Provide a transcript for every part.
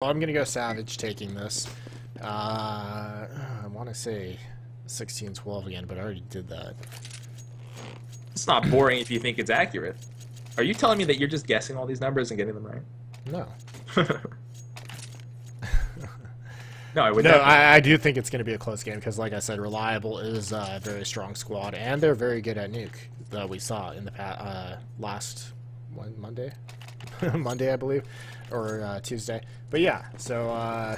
Well, I'm gonna go Savage taking this. I want to say 16-12 again, but I already did that. It's not boring if you think it's accurate. Are you telling me that you're just guessing all these numbers and getting them right? No. No, I would. No, I do think it's going to be a close game because, like I said, Reliable is a very strong squad, and they're very good at nuke that we saw in the last Monday, Monday I believe, or Tuesday. But yeah, so I'm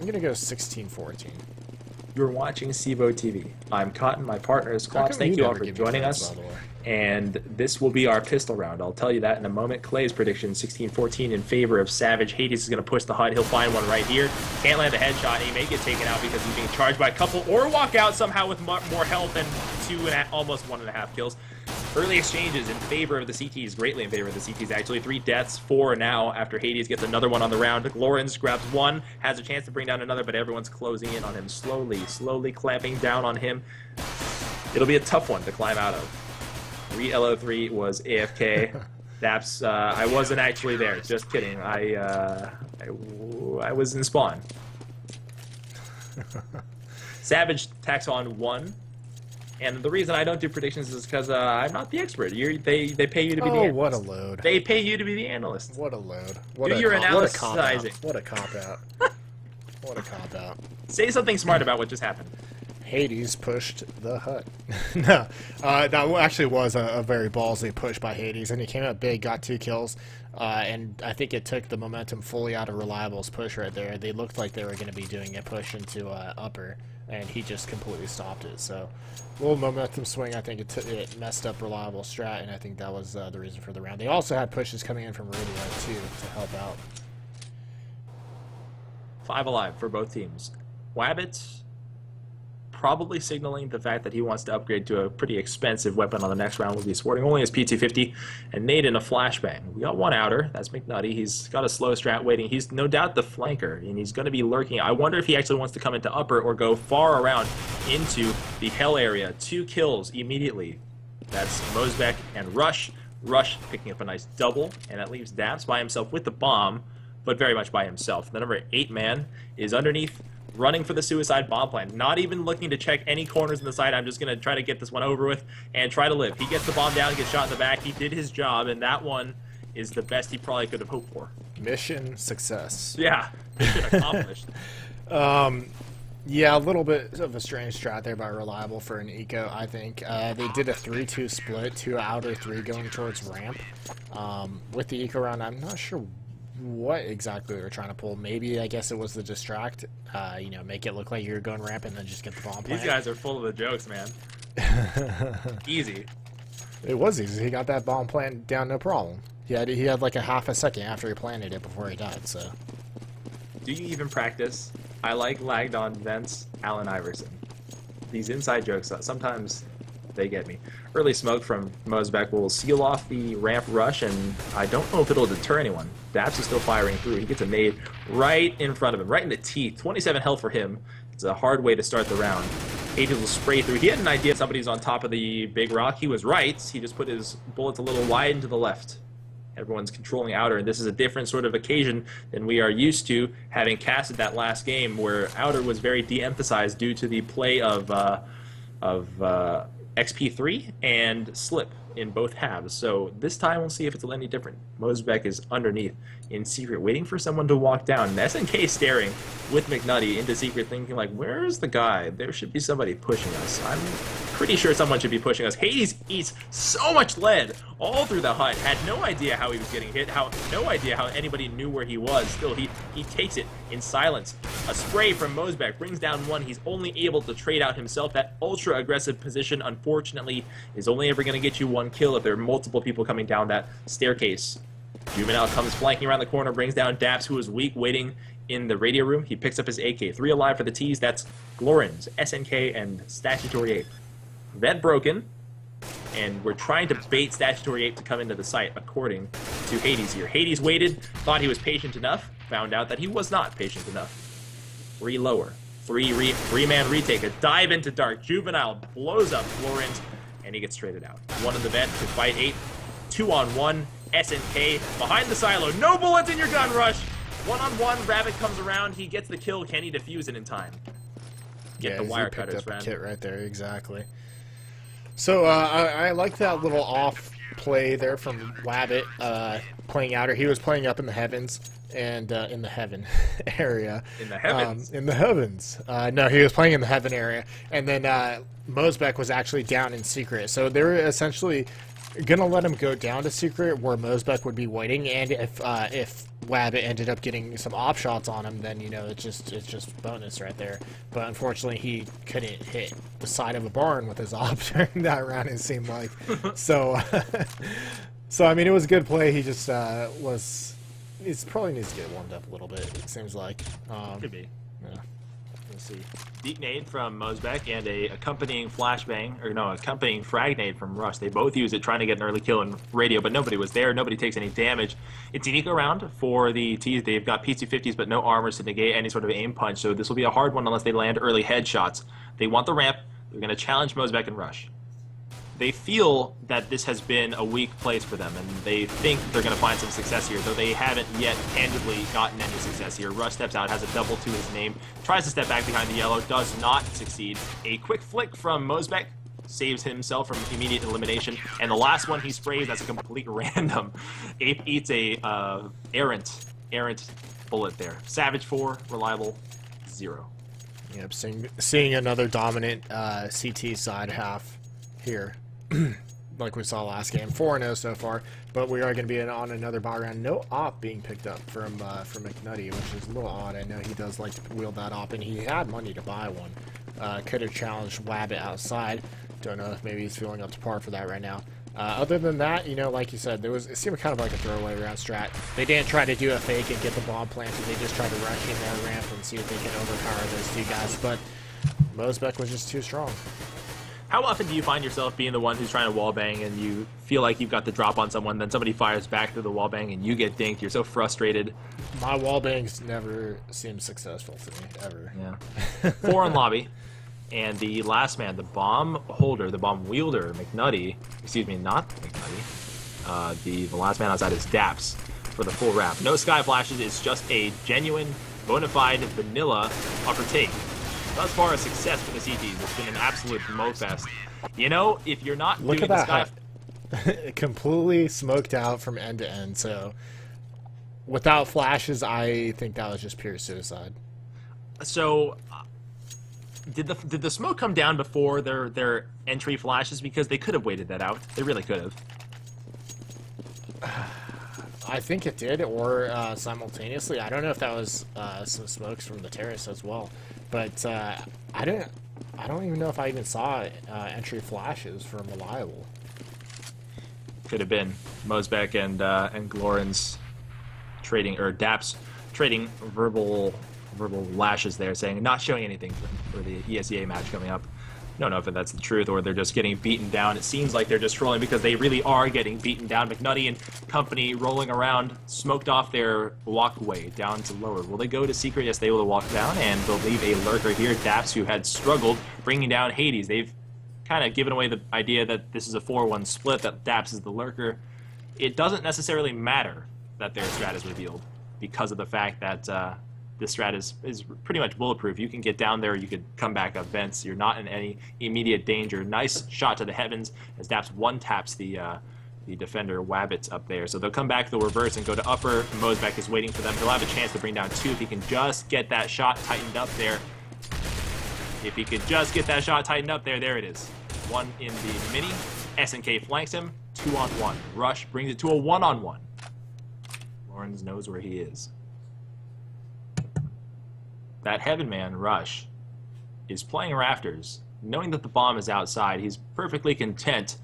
going to go 16-14. You're watching CEVO TV. I'm Cotton. My partner is Klops. Thank you all for joining us. And this will be our pistol round. I'll tell you that in a moment. Clay's prediction, 16-14 in favor of Savage. Hades is going to push the HUD. He'll find one right here. Can't land a headshot. He may get taken out because he's being charged by a couple, or walk out somehow with more health and almost 1.5 kills. Early exchanges in favor of the CTs, greatly in favor of the CTs, actually. 3 deaths, 4 now after Hades gets another one on the round. Lorenz grabs one, has a chance to bring down another, but everyone's closing in on him slowly clamping down on him. It'll be a tough one to climb out of. LO3 was AFK. That's I wasn't actually there. Just kidding. I was in spawn. Savage tacks on 1. And the reason I don't do predictions is because I'm not the expert. They pay you to be the analyst. What a load. They pay you to be the analyst. What a load. Do your analysis. What a cop-out. What a cop-out. Say something smart about what just happened. Hades pushed the HUD. No, that actually was a very ballsy push by Hades, and he came out big, got 2 kills, and I think it took the momentum fully out of Reliable's push right there. They looked like they were going to be doing a push into upper, and he just completely stopped it. So, a little momentum swing. I think it messed up Reliable's strat, and I think that was the reason for the round. They also had pushes coming in from Radio too to help out. 5 alive for both teams. Wabbit probably signaling the fact that he wants to upgrade to a pretty expensive weapon on the next round. Will be sporting only his P250 and Nade in a flashbang. We got one outer. That's McNutty. He's got a slow strat waiting. He's no doubt the flanker, and he's going to be lurking. I wonder if he actually wants to come into upper or go far around into the hell area. 2 kills immediately. That's Mosbeck and Rush. Rush picking up a nice double, and that leaves Daps by himself with the bomb, but very much by himself. The number 8 man is underneath, running for the suicide bomb plant, not even looking to check any corners in the side. I'm just going to try to get this one over with and try to live. He gets the bomb down, gets shot in the back. He did his job, and that one is the best he probably could have hoped for. Mission success. Yeah, mission accomplished. Yeah, a little bit of a strange strat there by Reliable for an eco, I think. They did a 3-2 split, 2 outer, 3 going towards ramp. With the eco round, I'm not sure what exactly we were trying to pull. Maybe, I guess it was the distract, you know, make it look like you're going ramp and then just get the bomb plant. These guys are full of the jokes, man. Easy. It was easy. He got that bomb plant down, no problem. He had like a half a second after he planted it before he died, so. Do you even practice? I like lagged on vents, Allen Iverson. These inside jokes, sometimes they get me. Early smoke from Mosbeck will seal off the ramp rush, and I don't know if it'll deter anyone. Daps is still firing through. He gets a nade right in front of him, right in the teeth. 27 health for him. It's a hard way to start the round. Hades will spray through. He had an idea somebody's on top of the big rock. He was right. He just put his bullets a little wide and to the left. Everyone's controlling outer, and this is a different sort of occasion than we are used to, having casted that last game where outer was very de-emphasized due to the play of XP3 and Slip in both halves. So this time we'll see if it's any different. Mosbeck is underneath in secret, waiting for someone to walk down. And SNK staring with McNutty into secret, thinking like, where's the guy? There should be somebody pushing us. I'm pretty sure someone should be pushing us. Hades eats so much lead all through the HUD. Had no idea how he was getting hit. No idea how anybody knew where he was. Still, he takes it in silence. A spray from Mosbeck brings down one. He's only able to trade out himself. That ultra aggressive position, unfortunately, is only ever going to get you 1 kill if there are multiple people coming down that staircase. Juvenile comes flanking around the corner, brings down Daps, who is weak, waiting in the radio room. He picks up his AK. 3 alive for the T's. That's Glorins, SNK, and Statutory Ape. Vent broken, and we're trying to bait Statutory Ape to come into the site, according to Hades here. Hades waited, thought he was patient enough, found out that he was not patient enough. 3 lower. 3-man retake. A dive into dark. Juvenile blows up Glorins, and he gets traded out. 1 in the vent to fight 8. 2-on-1. SNK behind the silo. No bullets in your gun, Rush. One-on-one, Rabbit comes around. He gets the kill. Can he defuse it in time? Get the wire cutters, friend. Kit right there, exactly. So I like that little off play there from Wabbit playing outer. He was playing up in the heavens and in the heaven area. In the heavens? In the heavens. No, he was playing in the heaven area. And then Mosbeck was actually down in secret. So they were essentially going to let him go down to secret where Mosbeck would be waiting. And if Wabbit ended up getting some op shots on him, then, you know, it's just bonus right there. But unfortunately, he couldn't hit the side of a barn with his op during that round, it seemed like. So, I mean, it was a good play. He just he probably needs to get warmed up a little bit, it seems like. Could be. Yeah. Let's see. Deep nade from Mosbeck and a accompanying flashbang, or no, accompanying frag nade from Rush. They both use it trying to get an early kill in radio, but nobody was there. Nobody takes any damage. It's an eco round for the T's. They've got P250s, but no armors to negate any sort of aim punch, so this will be a hard one unless they land early headshots. They want the ramp. They're going to challenge Mosbeck and Rush. They feel that this has been a weak place for them, and they think they're going to find some success here, though they haven't yet tangibly gotten any success here. Rush steps out, has a double to his name, tries to step back behind the yellow, does not succeed. A quick flick from Mosbeck saves himself from immediate elimination, and the last one he sprays, that's a complete random. Ape eats a errant bullet there. Savage 4, reliable 0. Yep, seeing another dominant CT side half here. Like we saw last game. 4-0 so far, but we are going to be on another buy round. No op being picked up from McNutty, which is a little odd. I know he does like to wield that op, and he had money to buy one. Could have challenged Wabbit outside. Don't know if maybe he's feeling up to par for that right now. Other than that, you know, like you said, it seemed kind of like a throwaway round strat. They didn't try to do a fake and get the bomb planted. They just tried to rush in their ramp and see if they can overpower those two guys, but Mosbeck was just too strong. How often do you find yourself being the one who's trying to wallbang and you feel like you've got the drop on someone, then somebody fires back through the wallbang and you get dinked? You're so frustrated. My wallbangs never seem successful to me, ever. Yeah. 4 in lobby. And the last man, the bomb holder, the bomb wielder, McNutty, excuse me, not McNutty, the last man outside is Daps for the full wrap. No sky flashes, it's just a genuine, bona fide, vanilla upper take. Thus far, a success for the CTs. It's been an absolute mo-fest. You know, if you're not Look doing at the sky... completely smoked out from end to end, so... Without flashes, I think that was just pure suicide. So... Did the smoke come down before their entry flashes? Because they could have waited that out. They really could have. I think it did, or simultaneously. I don't know if that was some smokes from the terrace as well. But I don't even know if I even saw entry flashes from Reliable. Could have been Mosbeck and Glorin's trading, or Daps trading verbal lashes there, saying not showing anything for the ESEA match coming up. I don't know if that's the truth or they're just getting beaten down. It seems like they're just trolling because they really are getting beaten down. McNutty and company rolling around, smoked off their walkway down to lower. Will they go to secret? Yes, they will walk down, and they'll leave a lurker here. Daps, who had struggled bringing down Hades. They've kind of given away the idea that this is a 4-1 split, that Daps is the lurker. It doesn't necessarily matter that their strat is revealed because of the fact that this strat is pretty much bulletproof. You can get down there, you could come back up vents, you're not in any immediate danger. Nice shot to the heavens as Daps one-taps the defender Wabbit up there. So they'll come back, they'll reverse and go to upper. Mosbeck is waiting for them. He'll have a chance to bring down 2 if he can just get that shot tightened up there. If he could just get that shot tightened up there, there it is. 1 in the mini. SNK flanks him, 2-on-1. Rush brings it to a 1-on-1. Lawrence knows where he is. That Heaven Man, Rush, is playing rafters. Knowing that the bomb is outside, he's perfectly content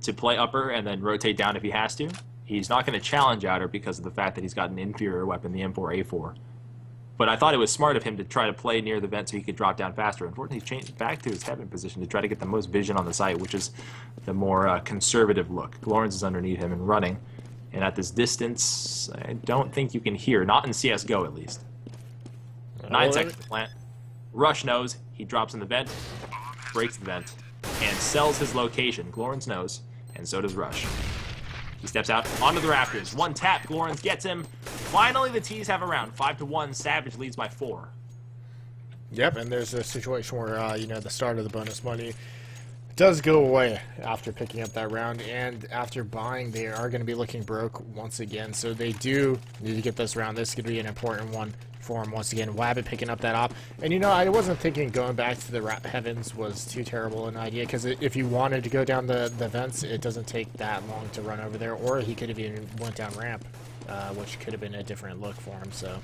to play upper and then rotate down if he has to. He's not going to challenge outer because of the fact that he's got an inferior weapon, the M4A4. But I thought it was smart of him to try to play near the vent so he could drop down faster. Unfortunately, he's changed back to his Heaven position to try to get the most vision on the site, which is the more conservative look. Lawrence is underneath him and running. And at this distance, I don't think you can hear. Not in CSGO, at least. 9 seconds to plant. Rush knows. He drops in the vent, breaks the vent, and sells his location. Glorens knows, and so does Rush. He steps out onto the rafters. One tap, Glorens gets him. Finally, the T's have a round. 5-1, Savage leads by 4. Yep, and there's a situation where, you know, the start of the bonus money does go away after picking up that round, and after buying, they are going to be looking broke once again, so they do need to get this round. This could be an important one for him once again. Wabbit picking up that op, and you know, I wasn't thinking going back to the heavens was too terrible an idea, because if you wanted to go down the vents, it doesn't take that long to run over there, or he could have even went down ramp, which could have been a different look for him, so...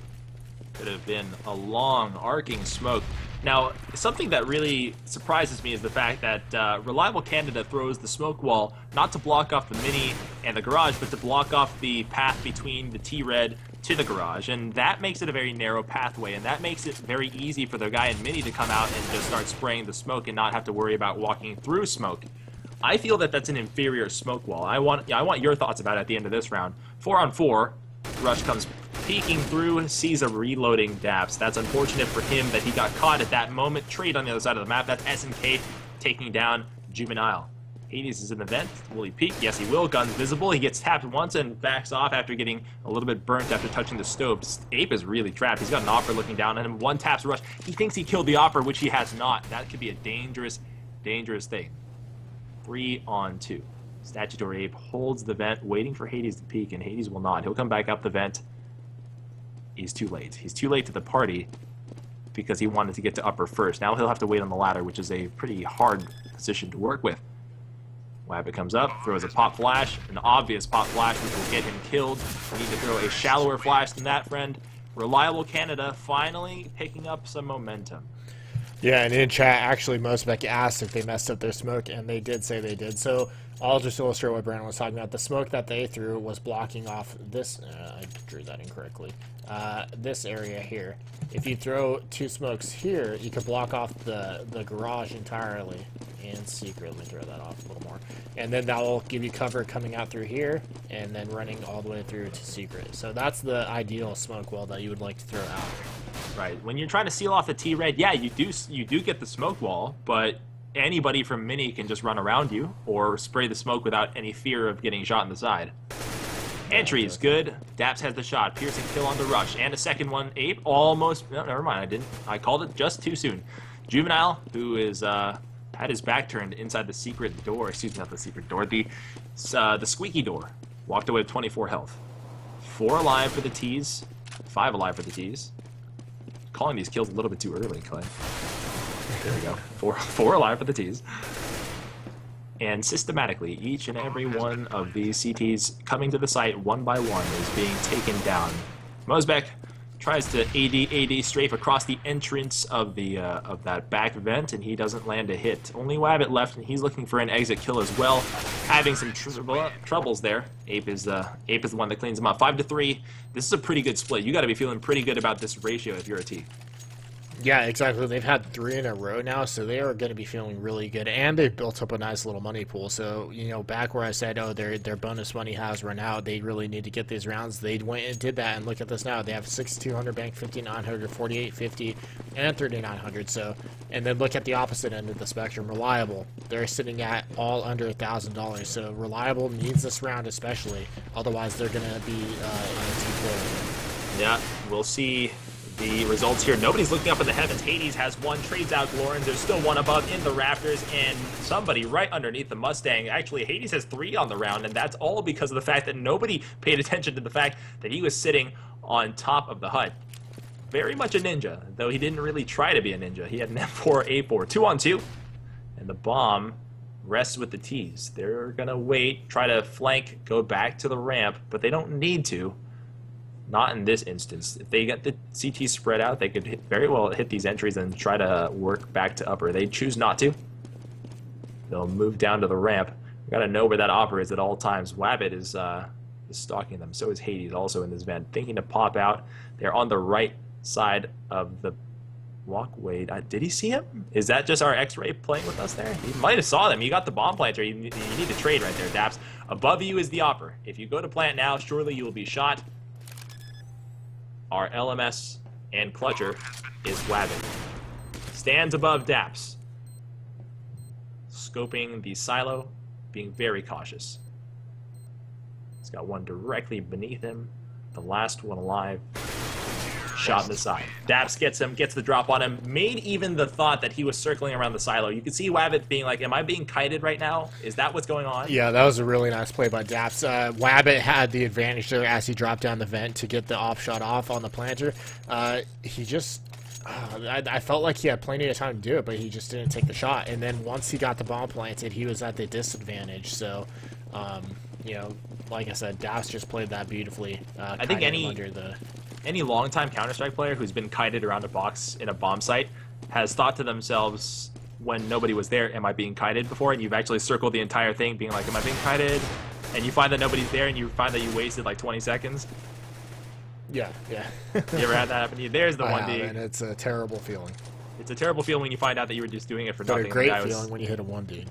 Could have been a long, arcing smoke. Now, something that really surprises me is the fact that Reliable Canada throws the smoke wall not to block off the Mini and the garage, but to block off the path between the T-Red to the garage. And that makes it a very narrow pathway, and that makes it very easy for the guy in Mini to come out and just start spraying the smoke and not have to worry about walking through smoke. I feel that that's an inferior smoke wall. I want your thoughts about it at the end of this round. 4-on-4, Rush comes peeking through, sees a reloading Daps. That's unfortunate for him that he got caught at that moment. Trade on the other side of the map. That's SNK taking down Juvenile. Hades is in the vent. Will he peek? Yes, he will. Gun's visible. He gets tapped once and backs off after getting a little bit burnt after touching the stove. Ape is really trapped. He's got an Opera looking down at him. One taps Rush. He thinks he killed the Opera, which he has not. That could be a dangerous, dangerous thing. 3-on-2. Statutory Ape holds the vent, waiting for Hades to peek, and Hades will not. He'll come back up the vent. He's too late. He's too late to the party because he wanted to get to upper first. Now he'll have to wait on the ladder, which is a pretty hard position to work with. Wabbit comes up, throws a pop flash, an obvious pop flash, which will get him killed. We need to throw a shallower flash than that, friend. Reliable Canada finally picking up some momentum. Yeah, and in chat, actually, Mosbeck asked if they messed up their smoke, and they did say they did. So I'll just illustrate what Brandon was talking about. The smoke that they threw was blocking off this. I drew that incorrectly. This area here. If you throw 2 smokes here, you can block off the garage entirely. And secret, let me throw that off a little more. And then that will give you cover coming out through here, and then running all the way through to secret. So that's the ideal smoke wall that you would like to throw out. Right. When you're trying to seal off the T-Red, yeah, you do get the smoke wall, but anybody from Mini can just run around you or spray the smoke without any fear of getting shot in the side. Entry is good. Daps has the shot. Piercing kill on the Rush. And a second one. Ape almost... No, never mind. I didn't. I called it just too soon. Juvenile, who is had his back turned inside the secret door. Excuse me, not the secret door. The squeaky door. Walked away with 24 health. 4 alive for the T's. 5 alive for the T's. Calling these kills a little bit too early, Clay. There we go. 4 alive for the T's. And systematically, each and every one of these CTs coming to the site one by one is being taken down. Mosbeck tries to AD strafe across the entrance of that back vent, and he doesn't land a hit. Only Wabbit left, and he's looking for an exit kill as well, having some troubles there. Ape is the one that cleans him up. 5-3. This is a pretty good split. You got to be feeling pretty good about this ratio if you're a T. Yeah, exactly. They've had 3 in a row now, so they are going to be feeling really good. And they've built up a nice little money pool. So, you know, back where I said, oh, their bonus money has run out, they really need to get these rounds. They went and did that, and look at this now. They have 6,200 bank, 5,900, 4,850, and 3,900. So, and then look at the opposite end of the spectrum. Reliable. They're sitting at all under $1,000. So, Reliable needs this round especially. Otherwise, they're going to be in a T4. Yeah, we'll see the results here. Nobody's looking up in the heavens. Hades has one, trades out Glorens. There's still one above in the rafters, and somebody right underneath the Mustang. Actually, Hades has 3 on the round, and that's all because of the fact that nobody paid attention to the fact that he was sitting on top of the hut. Very much a ninja, though he didn't really try to be a ninja. He had an M4, A4, 2-on-2, and the bomb rests with the T's. They're gonna wait, try to flank, go back to the ramp, but they don't need to. Not in this instance. If they get the CT spread out, they could very well hit these entries and try to work back to upper. They choose not to. They'll move down to the ramp. We gotta know where that Opera is at all times. Wabbit is stalking them. So is Hades, also in this vent, thinking to pop out. They're on the right side of the walkway. Did he see him? Is that just our X-ray playing with us there? He might have saw them. You got the bomb planter. You need to trade right there, Daps. Above you is the Opera. If you go to plant now, surely you will be shot. Our LMS and Clutcher is Wabbit. Stands above Daps. Scoping the silo, being very cautious. He's got one directly beneath him. The last one alive. Shot in the side. Daps gets him, gets the drop on him. Made even the thought that he was circling around the silo. You can see Wabbit being like, am I being kited right now? Is that what's going on? Yeah, that was a really nice play by Daps. Wabbit had the advantage there as he dropped down the vent to get the off shot off on the planter. He just... I felt like he had plenty of time to do it, but he just didn't take the shot. And then once he got the bomb planted, he was at the disadvantage. So, you know, like I said, Daps just played that beautifully. I think any long-time Counter-Strike player who's been kited around a box in a bomb site has thought to themselves when nobody was there, am I being kited before? And you've actually circled the entire thing being like, am I being kited? And you find that nobody's there and you find that you wasted like 20 seconds. Yeah, yeah. You ever had that happen to you? There's the 1D. And it's a terrible feeling. It's a terrible feeling when you find out that you were just doing it for But nothing. a great feeling when you hit a 1D.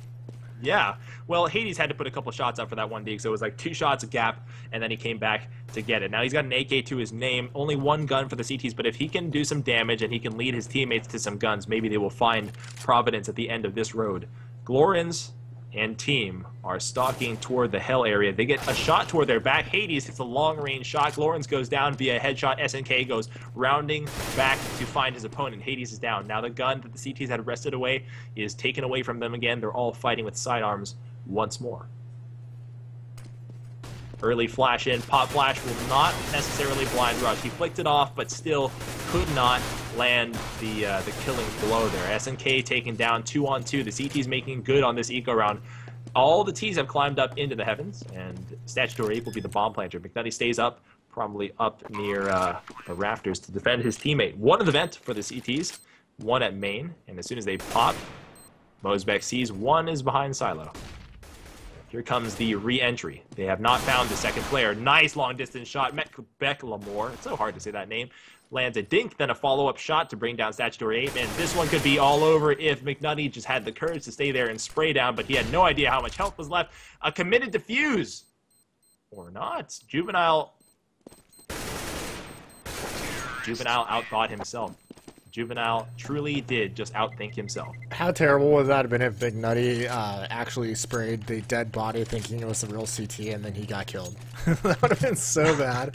Yeah. Well, Hades had to put a couple shots up for that 1D, so it was like 2 shots a gap, and then he came back to get it. Now he's got an AK to his name, only 1 gun for the CTs, but if he can do some damage and he can lead his teammates to some guns, maybe they will find Providence at the end of this road. Glorins and team are stalking toward the hell area. They get a shot toward their back. Hades hits a long-range shot. Glorins goes down via headshot. SNK goes rounding back to find his opponent. Hades is down. Now the gun that the CTs had wrested away is taken away from them again. They're all fighting with sidearms once more. Early flash in. Pop flash will not necessarily blind rush. He flicked it off, but still could not land the killing blow there. SNK taken down 2-on-2. The CT's making good on this eco round. All the T's have climbed up into the heavens, and Statutory Ape will be the bomb planter. McNutty stays up, probably up near the rafters to defend his teammate. 1 in the vent for the CTs, 1 at main, and as soon as they pop, Mosbeck sees 1 is behind silo. Here comes the re-entry. They have not found the second player. Nice long-distance shot. Becklamore, it's so hard to say that name, lands a dink, then a follow-up shot to bring down Statutory Ape, and this one could be all over if McNutty just had the courage to stay there and spray down, but he had no idea how much health was left. A committed defuse! Or not. Juvenile outthought himself. Juvenile truly did just outthink himself. How terrible would that have been if McNutty actually sprayed the dead body thinking it was the real CT and then he got killed? That would have been so bad.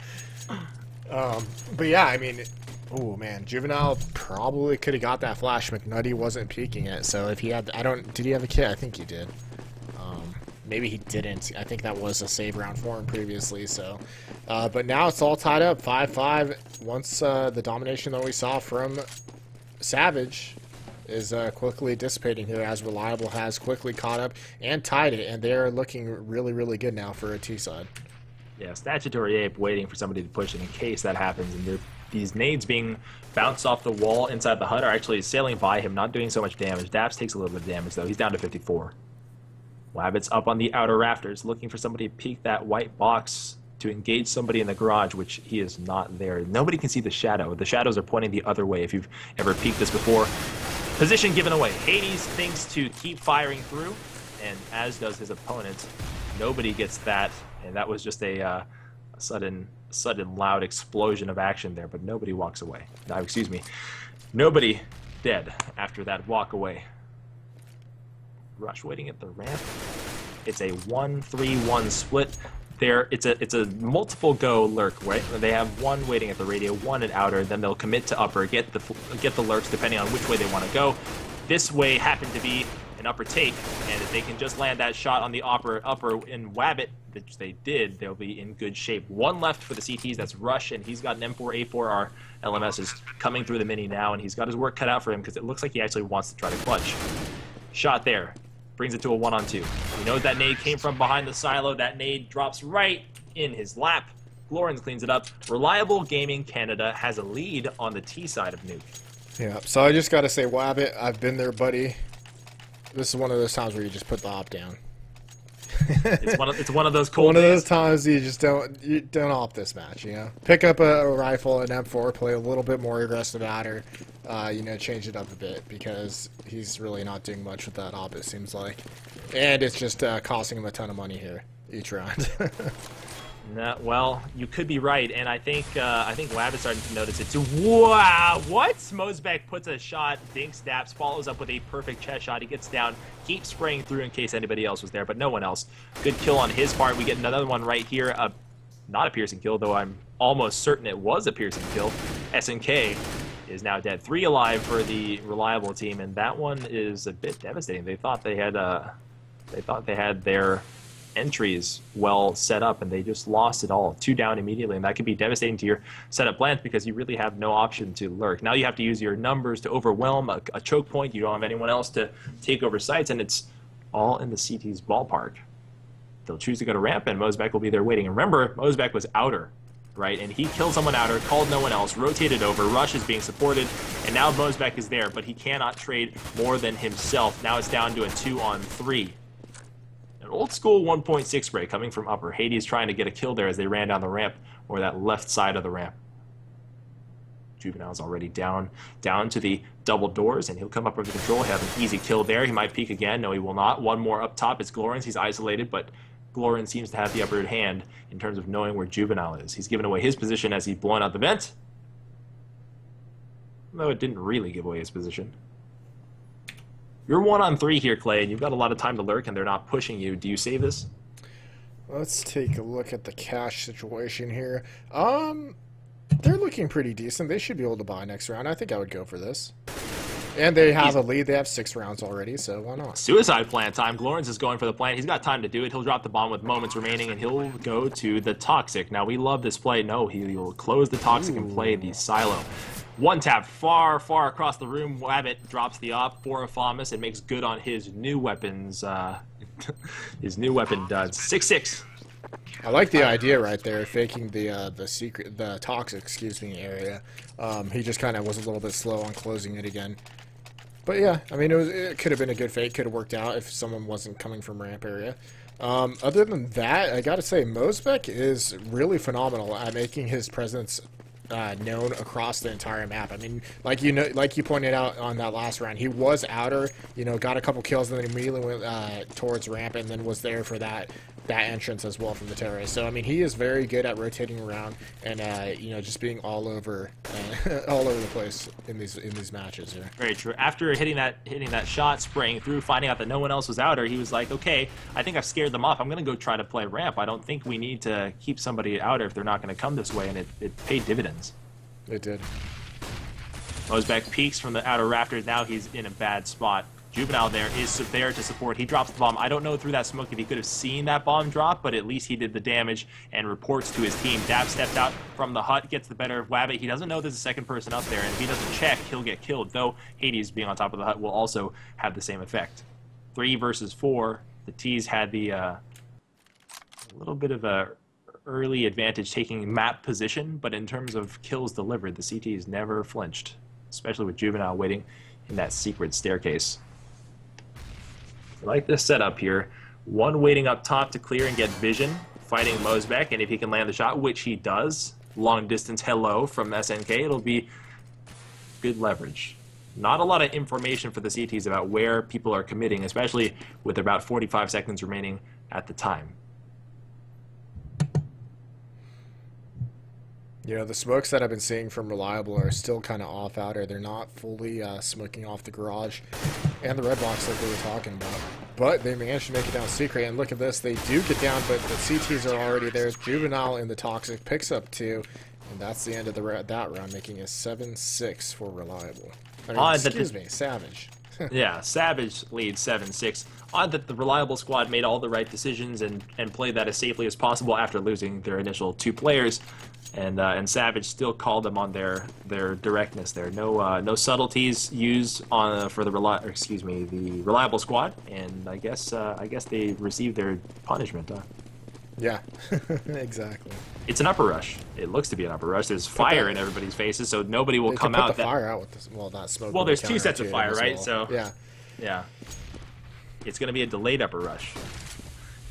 But yeah, I mean, oh man, Juvenile probably could have got that flash. McNutty wasn't peeking it, so if he had, did he have a kit? I think he did. Maybe he didn't. I think that was a save round for him previously. So, but now it's all tied up, 5-5. Once the domination that we saw from Savage is quickly dissipating here, as Reliable has quickly caught up and tied it, and they're looking really, really good now for a T side. Yeah, Statutory Ape waiting for somebody to push it in case that happens, and these nades being bounced off the wall inside the hut are actually sailing by him, not doing so much damage. Daps takes a little bit of damage, though. He's down to 54. Wabbit's up on the outer rafters, looking for somebody to peek that white box to engage somebody in the garage, which he is not there. Nobody can see the shadow. The shadows are pointing the other way if you've ever peeked this before. Position given away. Hades thinks to keep firing through, and as does his opponent. Nobody gets that, and that was just a sudden loud explosion of action there, but nobody walks away. No, excuse me. Nobody dead after that walk away. Rush waiting at the ramp. It's a 1-3-1 split. It's a multiple go lurk, right? They have 1 waiting at the radio, 1 at outer, then they'll commit to upper, get the lurks depending on which way they want to go. This way happened to be an upper take, and if they can just land that shot on the upper in Wabbit, which they did, they'll be in good shape. 1 left for the CTs, that's Rush, and he's got an M4A4R. LMS is coming through the mini now, and he's got his work cut out for him because it looks like he actually wants to try to clutch. Shot there. Brings it to a 1-on-2. He knows that nade came from behind the silo. That nade drops right in his lap. Glorins cleans it up. Reliable Gaming Canada has a lead on the T side of Nuke. Yeah, so I just got to say, Wabbit, I've been there, buddy. This is one of those times where you just put the op down. It's one of those cold One of those days. times you just don't op this match, you know. Pick up a rifle, an M4, play a little bit more aggressive outer, you know, change it up a bit because he's really not doing much with that op, it seems like, and it's just costing him a ton of money here each round. No, well, you could be right, and I think Lab is starting to notice it too. Wow, what? Mosbeck puts a shot, dinks, daps, follows up with a perfect chest shot. He gets down, keeps spraying through in case anybody else was there, but no one else. Good kill on his part. We get another one right here. Not a piercing kill, though I'm almost certain it was a piercing kill. SNK is now dead. 3 alive for the Reliable team, and that one is a bit devastating. They thought they had their entries well set up, and they just lost it all. 2 down immediately, and that could be devastating to your setup plans because you really have no option to lurk. Now you have to use your numbers to overwhelm a choke point. You don't have anyone else to take over sites, and it's all in the CT's ballpark. They'll choose to go to ramp, and Mosbeck will be there waiting. And remember, Mosbeck was outer, right? And he killed someone outer, called no one else, rotated over, Rush is being supported, and now Mosbeck is there, but he cannot trade more than himself. Now it's down to a 2-on-3. An old school 1.6 spray coming from upper. Hades trying to get a kill there as they ran down the ramp, or that left side of the ramp. Juvenile's already down to the double doors, and he'll come up under control. He'll have an easy kill there. He might peek again. No, he will not. One more up top. It's Glorins. He's isolated, but Glorin seems to have the upper hand in terms of knowing where Juvenile is. He's given away his position as he's blown out the vent. Though it didn't really give away his position. You're 1-on-3 here, Clay, and you've got a lot of time to lurk, and they're not pushing you. Do you save this? Let's take a look at the cash situation here. They're looking pretty decent. They should be able to buy next round. I think I would go for this. And they have a lead. They have 6 rounds already, so why not? Suicide plant time. Glorins is going for the plant. He's got time to do it. He'll drop the bomb with moments remaining, and he'll go to the Toxic. Now, we love this play. No, he'll close the Toxic and play the Silo. One tap far, far across the room. Wabbit drops the op for Aphamas and makes good on his new weapons. His new weapon does 6-6. I like the idea right there, faking the Toxic, area. He just kind of was a little bit slow on closing it again. But yeah, I mean, it could have been a good fake. Could have worked out if someone wasn't coming from ramp area. Other than that, I gotta say, Mosbeck is really phenomenal at making his presence known across the entire map. I mean, like you pointed out on that last round, he was outer, got a couple kills and then immediately went towards ramp and then was there for that entrance as well from the terrorist. So I mean, he is very good at rotating around and just being all over the place in these matches here. Very true. After hitting that shot, spraying through, finding out that no one else was outer, he was like, okay, I think I've scared them off. I'm gonna go try to play ramp. I don't think we need to keep somebody outer if they're not gonna come this way, and it paid dividends. It did. Mosbeck peeks from the outer rafters. Now he's in a bad spot. Juvenile is there to support. He drops the bomb. I don't know through that smoke if he could have seen that bomb drop, but at least he did the damage and reports to his team. Dab steps out from the hut, gets the better of Wabbit. He doesn't know there's a second person up there, and if he doesn't check, he'll get killed, though Hades being on top of the hut will also have the same effect. 3 versus 4. The T's had a little bit of a early advantage taking map position, but in terms of kills delivered, the CT's never flinched, especially with Juvenile waiting in that secret staircase. I like this setup here. One waiting up top to clear and get vision, fighting Mosbeck, and if he can land the shot, which he does, long distance hello from SNK, it'll be good leverage. Not a lot of information for the CTs about where people are committing, especially with about 45 seconds remaining at the time. The smokes that I've been seeing from Reliable are still kind of off outer. They're not fully smoking off the garage and the red box like we were talking about. But they managed to make it down secret, and look at this. They do get down, but the CTs are already there. Juvenile in the Toxic picks up 2, and that's the end of that round, making it 7-6 for Reliable. Excuse me, Savage. Yeah, Savage leads 7-6. Odd that the Reliable squad made all the right decisions and played that as safely as possible after losing their initial 2 players. And Savage still called them on their directness there. No subtleties used for the Reliable squad, and I guess they received their punishment. Yeah, exactly. It's an upper rush. It looks to be an upper rush. There's fire in everybody's faces, so nobody will come out. Put the fire out with this. Well, not smoke. Well, there's 2 sets of fire, right? Well. So yeah. It's going to be a delayed upper rush.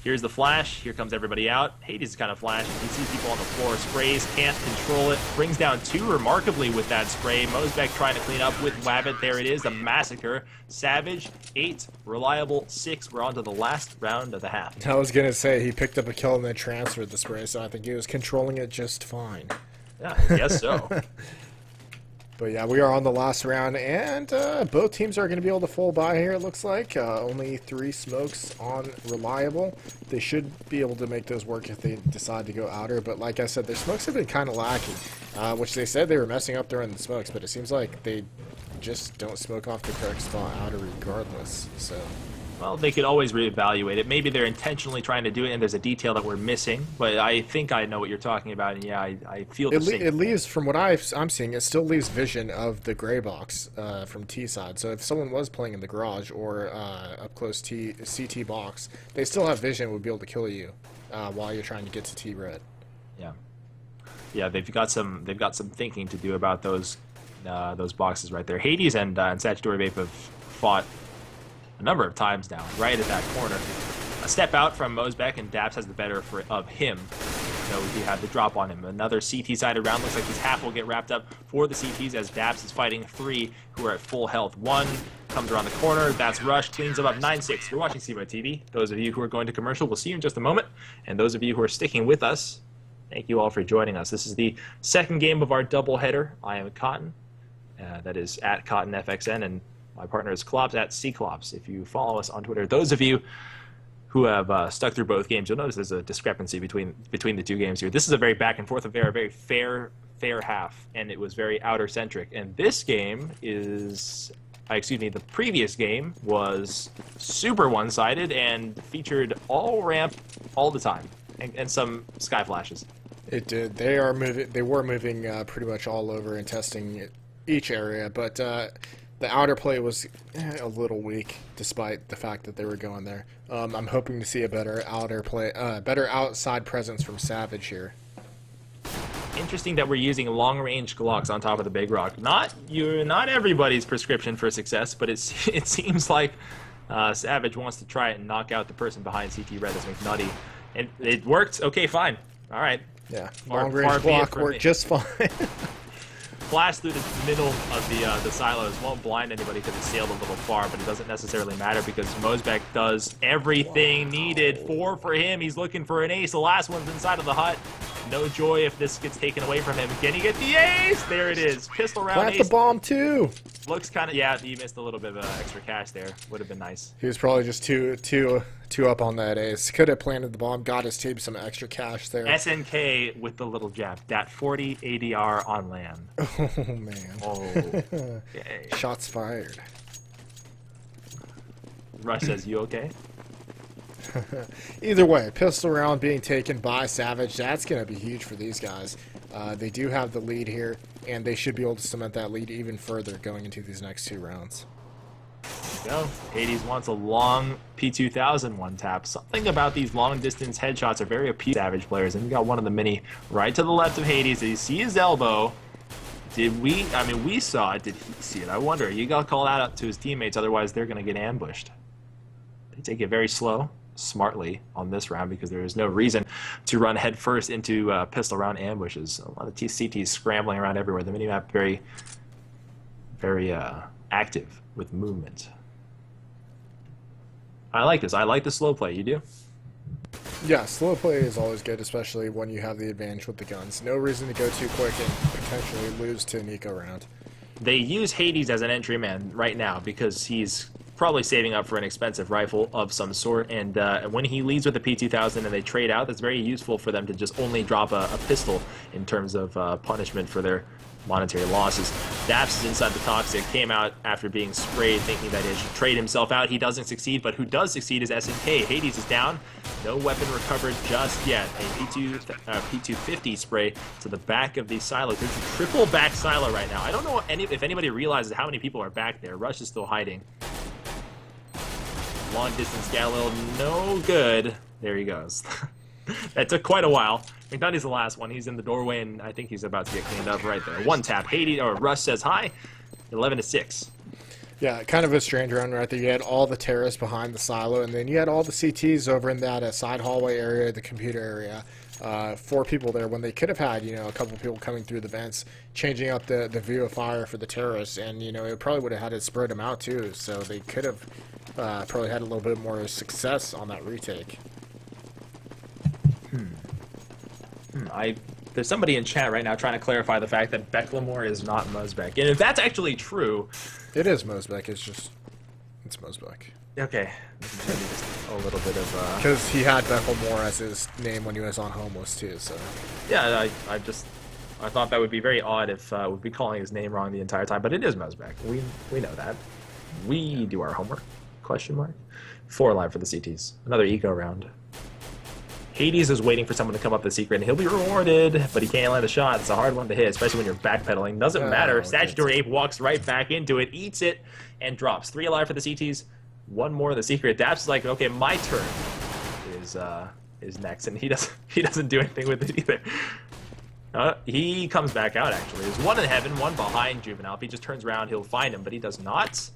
Here's the flash. Here comes everybody out. Hades is kind of flashing. He sees people on the floor. Sprays, can't control it. Brings down 2 remarkably with that spray. Mosbeck trying to clean up with Wabbit. There it is, the massacre. Savage, 8. Reliable, 6. We're on to the last round of the half. I was going to say, he picked up a kill and then transferred the spray, so I think he was controlling it just fine. Yeah, I guess so. But yeah, we are on the last round, and both teams are going to be able to full buy here, it looks like. Only 3 smokes on Reliable. They should be able to make those work if they decide to go outer, but like I said, their smokes have been kind of lacking, which they said they were messing up during the smokes, but it seems like they just don't smoke off the correct spot outer regardless, so... Well, they could always reevaluate it. Maybe they're intentionally trying to do it, and there's a detail that we're missing. But I think I know what you're talking about, and yeah, I feel the same. It leaves, from what I'm seeing, it still leaves vision of the gray box from T side. So if someone was playing in the garage or up close CT box, they still have vision and would be able to kill you while you're trying to get to T red. Yeah, yeah, they've got some thinking to do about those boxes right there. Hades and Sagittary Vape have fought a number of times now, right at that corner. A step out from Mosbeck, and Daps has the better of him. So he had the drop on him. Another CT-sided round. Looks like his half will get wrapped up for the CTs as Daps is fighting 3 who are at full health. 1 comes around the corner. That's Rush. Cleans him up 9-6. You're watching CEVO TV. Those of you who are going to commercial, we'll see you in just a moment. And those of you who are sticking with us, thank you all for joining us. This is the second game of our doubleheader. I am Cotton. That is at CottonFXN, and my partner is Klops at CKlops. If you follow us on Twitter, those of you who have stuck through both games, you'll notice there's a discrepancy between the 2 games here. This is a very back and forth affair, a very fair half, and it was very outer centric. And this game is, the previous game was super one-sided and featured all ramp all the time, and some sky flashes. It did. They were moving pretty much all over and testing each area, but the outer play was a little weak, despite the fact that they were going there. I'm hoping to see a better better outside presence from Savage here. Interesting that we're using long-range Glocks on top of the big rock. Not everybody's prescription for success, but it seems like Savage wants to try it and knock out the person behind CT Red as McNutty, and it worked. Okay, fine. All right. Yeah, long-range Glock worked just fine. Flash through the middle of the silos won't blind anybody because it sailed a little far, but it doesn't necessarily matter because Mosbeck does everything needed. 4 for him. He's looking for an ace. The last one's inside of the hut. No joy if this gets taken away from him. Can he get the ace? There it is. Pistol round Plant ace. the bomb too. Looks kind of, yeah, he missed a little bit of extra cash there. Would have been nice. He was probably just too up on that ace. Could have planted the bomb, got his team some extra cash there. SNK with the little jab. Dat 40 ADR on land. Oh, man. Oh, okay. Shots fired. Rush says, you okay? Either way, pistol round being taken by Savage, that's going to be huge for these guys. They do have the lead here, and they should be able to cement that lead even further going into these next 2 rounds. There you go. Hades wants a long P2000 one tap. Something about these long distance headshots are very appealing to Savage players, and we got one of the many right to the left of Hades. Did he see his elbow? We saw it. Did he see it? I wonder. You got to call that out to his teammates, otherwise they're going to get ambushed. They take it very slow, smartly on this round because there is no reason to run headfirst into pistol round ambushes. A lot of CTs scrambling around everywhere. The minimap very, very active with movement. I like this. I like the slow play. You do? Yeah, slow play is always good, especially when you have the advantage with the guns. No reason to go too quick and potentially lose to an eco round. They use Hades as an entry man right now because he's probably saving up for an expensive rifle of some sort, and when he leads with the P2000 and they trade out, that's very useful for them to just only drop a pistol in terms of punishment for their monetary losses. Daps is inside the Toxic, came out after being sprayed thinking that he should trade himself out. He doesn't succeed, but who does succeed is SNK. Hades is down. No weapon recovered just yet. A P250 spray to the back of the silo. There's a triple back silo right now. I don't know if anybody realizes how many people are back there. Rush is still hiding. Long distance Galileo, no good. There he goes. That took quite a while. McNutty's the last one. He's in the doorway, and I think he's about to get cleaned up right there. One tap. Hades or Rush says hi. 11-6. Yeah, kind of a strange round right there. You had all the terrorists behind the silo, and then you had all the CTs over in that side hallway area, the computer area. 4 people there when they could have had, a couple people coming through the vents, changing up the view of fire for the terrorists, and, it probably would have had it spread them out too, so they could have probably had a little bit more success on that retake. There's somebody in chat right now trying to clarify the fact that Becklemore is not Mosbeck. And if that's actually true... It is Mosbeck, it's Mosbeck. Okay. Maybe just a little bit of... Because he had Becklemore as his name when he was on Homeless too, so... Yeah, I thought that would be very odd if we'd be calling his name wrong the entire time, but it is Mosbeck. We know that. We do our homework. Question mark. 4 alive for the CTs. Another eco round. Hades is waiting for someone to come up the secret, and he'll be rewarded, but he can't land a shot. It's a hard one to hit, especially when you're backpedaling. Doesn't matter. Statutory Ape walks right back into it, eats it, and drops. 3 alive for the CTs. 1 more in the secret. Daps is like, okay, my turn is next, and he doesn't do anything with it either. He comes back out, actually. There's 1 in heaven, 1 behind Juvenile. If he just turns around, he'll find him, but he does not.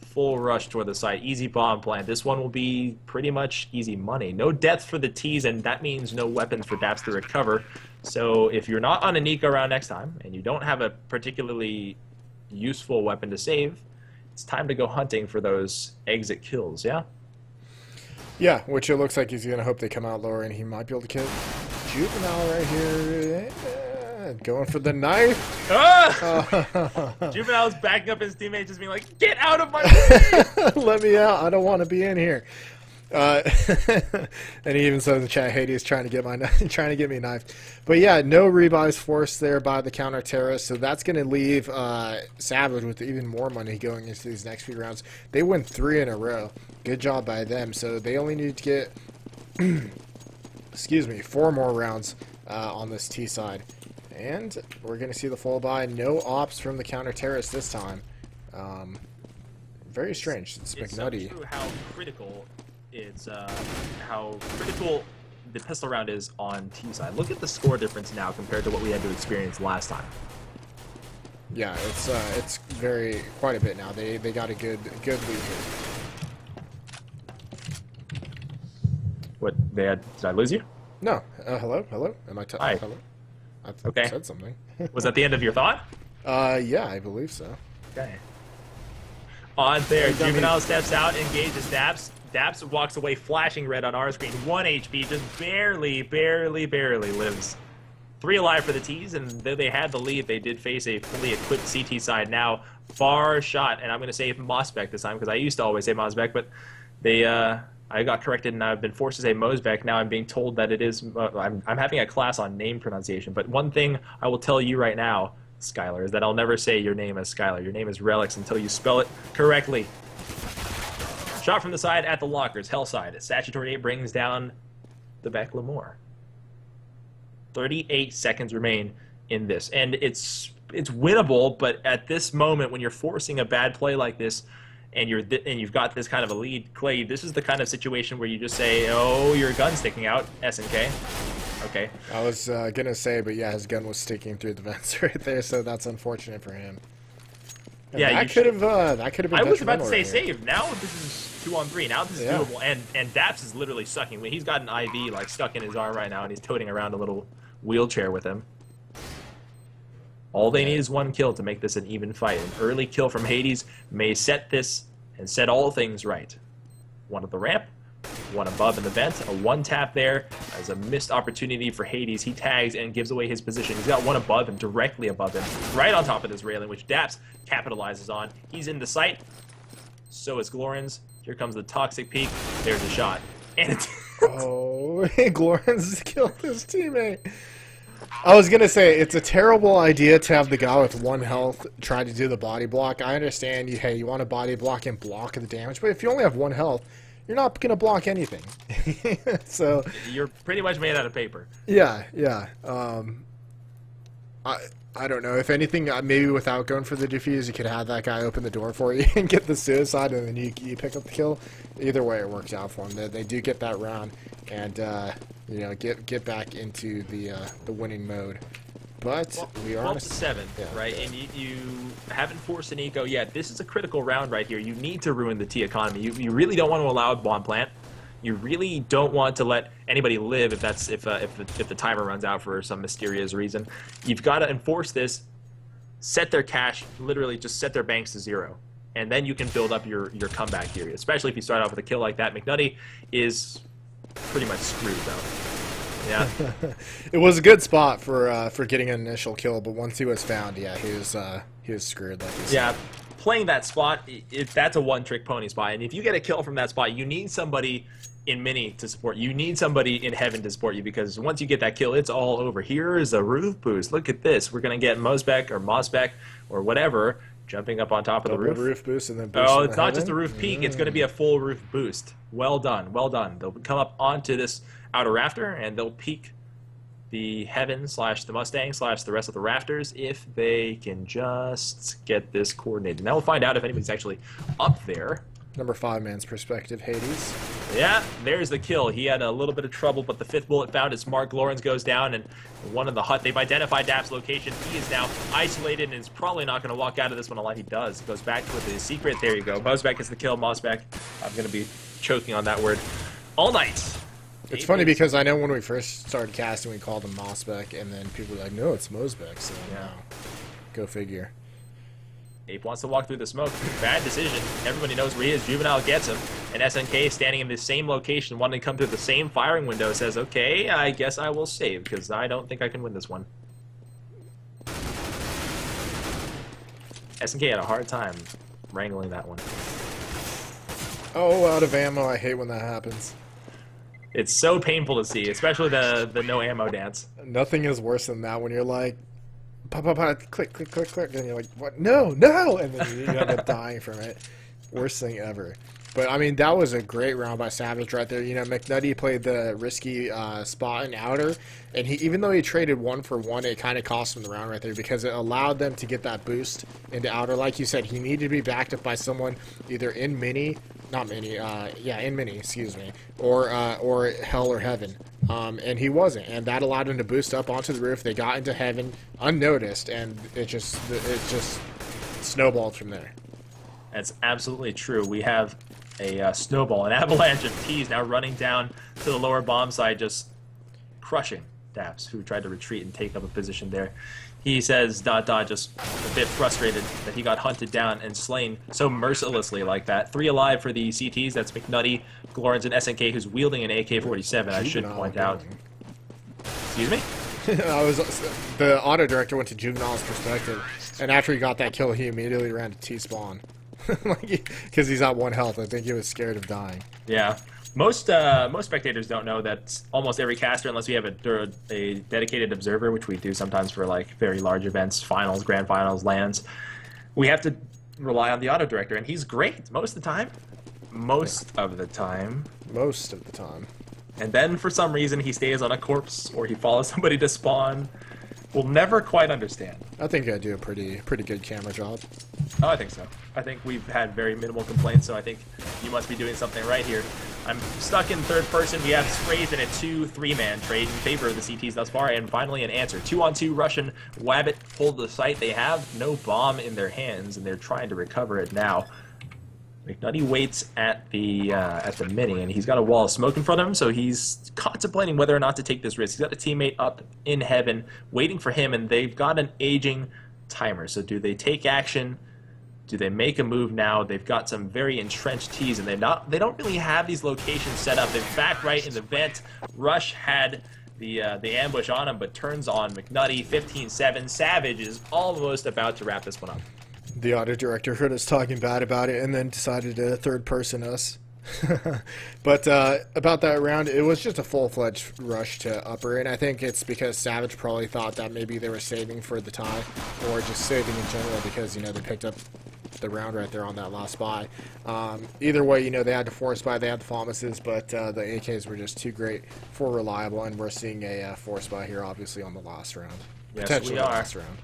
Full rush toward the site. Easy bomb plant. This one will be pretty much easy money. No death for the T's, and that means no weapons for Daps to recover. So if you're not on a Nico round next time, and you don't have a particularly useful weapon to save, it's time to go hunting for those exit kills, yeah? Yeah, which it looks like he's going to hope they come out lower, and he might be able to kill Juvenile right here. Going for the knife. Juvenile's backing up his teammate, just being like, "Get out of my way! Let me out! I don't want to be in here." And he even says in the chat, "Hades trying to get me knifed." But yeah, no rebuys forced there by the counter terrorists, so that's going to leave Savage with even more money going into these next few rounds. They win 3 in a row. Good job by them. So they only need to get, excuse me, 4 more rounds on this T side. And we're going to see the fall by. No ops from the counter-terrorist this time. Very strange. It's McNutty. So true how critical the pistol round is on T side. Look at the score difference now compared to what we had to experience last time. Yeah, it's quite a bit now. They got a good lead here. What, did I lose you? No. Hello? Am I Hi. Hello? I Okay. said something. Was that the end of your thought? Yeah, I believe so. Okay. On there, Juvenile steps out, engages Daps. Daps walks away, flashing red on our screen. 1 HP, just barely lives. 3 alive for the T's, and though they had the lead, they did face a fully equipped CT side now. Far shot, and I'm going to say Mosbeck this time, because I used to always say Mosbeck, but they, I got corrected, and I've been forced to say Mosbeck. Now I'm being told that it is, I'm having a class on name pronunciation, but one thing I will tell you right now, Skylar, is that I'll never say your name as Skylar. Your name is Relics until you spell it correctly. Shot from the side at the lockers, Hellside. Statutory 8 brings down the Becklemore. 38 seconds remain in this, and it's winnable. But at this moment, when you're forcing a bad play like this, and you've got this kind of a lead, Clay, this is the kind of situation where you just say, "Oh, your gun's sticking out, SNK." Okay. I was gonna say, but yeah, his gun was sticking through the vents right there, so that's unfortunate for him. And yeah, that could have been. I was about to say right save. Now this is 2-on-3. Now this is doable, and Daps is literally sucking. When he's got an IV like stuck in his arm right now, and he's toting around a little wheelchair with him. All they need is 1 kill to make this an even fight. An early kill from Hades may set this and set all things right. 1 at the ramp, 1 above in the vent, a 1-tap there as a missed opportunity for Hades. He tags and gives away his position. He's got 1 above him, directly above him, right on top of this railing, which Daps capitalizes on. He's in the sight. So is Glorians. Here comes the toxic peak. There's a shot. And it's oh, Glorians killed his teammate. I was gonna say it's a terrible idea to have the guy with 1 health try to do the body block. I understand you want to body block and block the damage, but if you only have 1 health, you're not gonna block anything. So you're pretty much made out of paper. Yeah. I don't know. If anything, maybe without going for the defuse, you could have that guy open the door for you and get the suicide, and then you pick up the kill. Either way, it works out for them. They do get that round, and get back into the winning mode. but Well, we are 12 to 7, yeah, right? yeah. And you haven't forced an eco yet. This is a critical round right here. You need to ruin the T economy. You really don't want to allow a bomb plant. You really don't want to let anybody live if the timer runs out for some mysterious reason. You've got to enforce this, set their cash, literally just set their banks to 0. And then you can build up your comeback here, especially if you start off with a kill like that. McNutty is pretty much screwed, though. Yeah. It was a good spot for getting an initial kill, but once he was found, yeah, he was screwed. Like you said. Yeah, playing that spot, that's a one-trick pony spot. And if you get a kill from that spot, you need somebody in mini to support you. You need somebody in heaven to support you, because once you get that kill, it's all over. Here is a roof boost. Look at this. We're going to get Mosbeck or Mosbeck or whatever jumping up on top of the roof. Boost and then Oh, it's not just a roof peak. It's going to be a full roof boost. Well done. Well done. They'll come up onto this outer rafter, and they'll peek the heaven / the Mustang / the rest of the rafters if they can just get this coordinated. Now we'll find out if anybody's actually up there. Number 5 man's perspective, Hades. Yeah, there's the kill. He had a little bit of trouble, but the 5th bullet found his mark. Lawrence goes down, and one in the hut. They've identified Dap's location. He is now isolated and is probably not going to walk out of this one alive. He does. Goes back with his secret. There you go. Mosbeck is the kill. Mosbeck. I'm going to be choking on that word all night. It's funny because I know when we first started casting, we called him Mosbeck, and then people were like, no, it's Mosbeck, so Yeah. Go figure. Ape wants to walk through the smoke. Bad decision. Everybody knows where he is. Juvenile gets him. And SNK, standing in the same location, wanting to come through the same firing window, says, okay, I guess I will save, because I don't think I can win this one. SNK had a hard time wrangling that one. Oh, out of ammo. I hate when that happens. It's so painful to see, especially the no ammo dance. Nothing is worse than that when you're like, pop, pop, pop, click, click, click, click, and you're like, what? No, no! And then you end up dying from it. Worst thing ever. But, I mean, that was a great round by Savage right there. You know, McNutty played the risky spot in outer, and even though he traded 1 for 1, it kind of cost him the round right there because it allowed them to get that boost into outer. Like you said, he needed to be backed up by someone either in mini, not mini, yeah, in mini, excuse me, or hell or heaven. And he wasn't, and that allowed him to boost up onto the roof. They got into heaven unnoticed, and it just snowballed from there. That's absolutely true. We have a snowball, an avalanche of T's now running down to the lower bomb side, just crushing Daps, who tried to retreat and take up a position there. He says, ... just a bit frustrated that he got hunted down and slain so mercilessly like that. 3 alive for the CTs. That's McNutty, Glorens, and SNK, who's wielding an AK-47, I should point out. Excuse me? The auto director went to Juvenile's perspective, and after he got that kill, he immediately ran to T-spawn. Because he's at 1 health. I think he was scared of dying. Yeah. Most spectators don't know that almost every caster, unless we have a dedicated observer, which we do sometimes for like very large events, finals, grand finals, lands, we have to rely on the auto director, and he's great most of the time. Most of the time. And then for some reason he stays on a corpse or he follows somebody to spawn. We'll never quite understand. I think I do a pretty good camera job. Oh, I think so. I think we've had very minimal complaints, so I think you must be doing something right here. I'm stuck in third person. We have sprays in a 2-3-man trade in favor of the CTs thus far, and finally an answer. 2-on-2 Russian Wabbit hold the site. They have no bomb in their hands, and they're trying to recover it now. McNutty waits at the mini, and he's got a wall of smoke in front of him, so he's contemplating whether or not to take this risk. He's got a teammate up in heaven waiting for him, and they've got an aging timer. So do they take action? Do they make a move now? They've got some very entrenched T's, and they don't really have these locations set up. They're back right in the vent. Rush had the ambush on him, but turns on McNutty. 15-7. Savage is almost about to wrap this one up. The auto director heard us talking bad about it and then decided to third person us. But about that round, it was just a full-fledged rush to upper, and I think it's because Savage probably thought that maybe they were saving for the tie, or just saving in general because, you know, they picked up the round right there on that last buy. Either way, you know, they had to force buy, they had the Thomases, but the AKs were just too great for reliable, and we're seeing a force buy here, obviously, on the last round. Yes, Potentially we are. last round.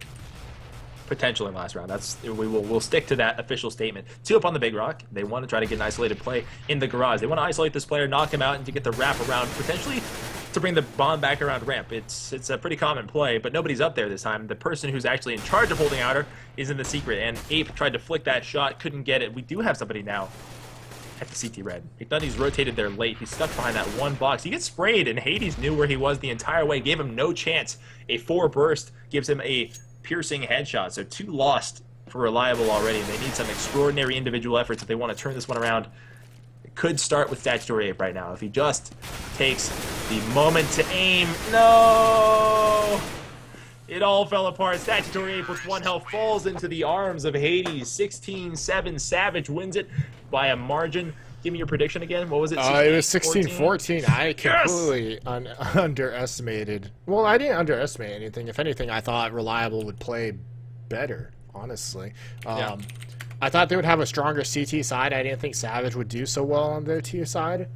Potentially last round. We'll stick to that official statement. 2 up on the big rock. They want to try to get an isolated play in the garage. They want to isolate this player, knock him out, and to get the wrap around, potentially to bring the bomb back around ramp. It's a pretty common play, but nobody's up there this time. The person who's actually in charge of holding outer is in the secret, and Ape tried to flick that shot, couldn't get it. We do have somebody now at the CT red. McNutty's rotated there late. He's stuck behind that one box. He gets sprayed, and Hades knew where he was the entire way, gave him no chance. A 4 burst gives him a piercing headshot, so 2 lost for Reliable already, and they need some extraordinary individual efforts if they want to turn this one around. It could start with Statutory Ape right now. If he just takes the moment to aim. No! It all fell apart. Statutory Ape with 1 health falls into the arms of Hades. 16-7. Savage wins it by a margin. Give me your prediction again. What was it? It was 16-14. I completely underestimated. Well, I didn't underestimate anything. If anything, I thought Reliable would play better, honestly. I thought they would have a stronger CT side. I didn't think Savage would do so well on their T side.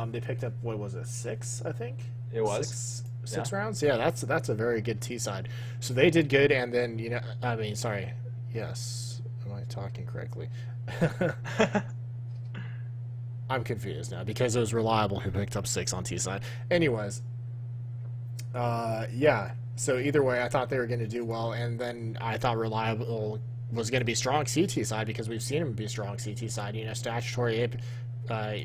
They picked up, what was it, 6, I think? It was. Six rounds? Yeah, that's a very good T side. So they did good, and then, you know, I mean, sorry. Yes. Am I talking correctly? I'm confused now because it was Reliable who picked up 6 on T side. Anyways, yeah. So either way, I thought they were going to do well, and then I thought Reliable was going to be strong CT side because we've seen him be strong CT side. You know, Statutory Ape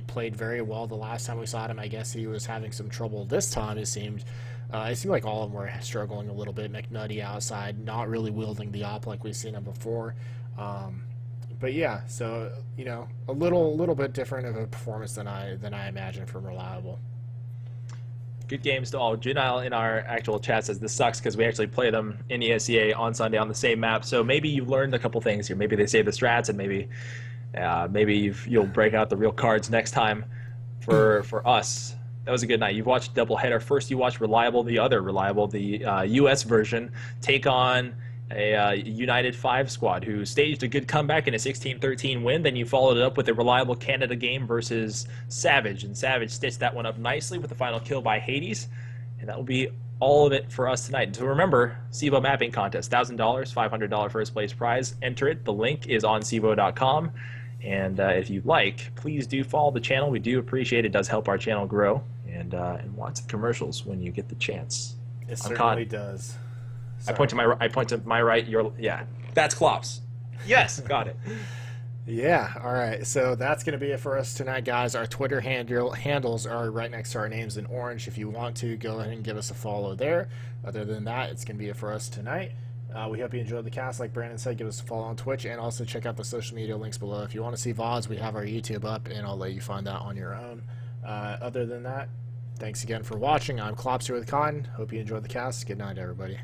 played very well the last time we saw him. I guess he was having some trouble this time. It seemed like all of them were struggling a little bit. McNutty outside, not really wielding the op like we've seen him before. But yeah, so you know, a little bit different of a performance than I imagined from Reliable. Good games to all. Junile in our actual chat says this sucks because we actually play them in ESCA on Sunday on the same map. So maybe you've learned a couple things here. Maybe they save the strats, and maybe you'll break out the real cards next time. For us, that was a good night. You've watched doubleheader. First, you watched Reliable, the other Reliable, the U.S. version, take on a United 5 squad who staged a good comeback in a 16-13 win. Then you followed it up with a Reliable Canada game versus Savage, and Savage stitched that one up nicely with the final kill by Hades. And that will be all of it for us tonight. And so remember, CEVO mapping contest, $1,000, $500 first place prize. Enter it. The link is on CEVO.com. And if you'd like, please do follow the channel. We do appreciate it. It does help our channel grow. And watch the commercials when you get the chance. It certainly does. Sorry. I point to my right. Yeah, that's Klops. Yes, got it. Yeah, all right. So that's going to be it for us tonight, guys. Our Twitter handles are right next to our names in orange. If you want to, go ahead and give us a follow there. Other than that, it's going to be it for us tonight. We hope you enjoyed the cast. Like Brandon said, give us a follow on Twitch, and also check out the social media links below. If you want to see VODs, we have our YouTube up, and I'll let you find that on your own. Other than that, thanks again for watching. I'm Klops here with Cotton. Hope you enjoyed the cast. Good night, everybody.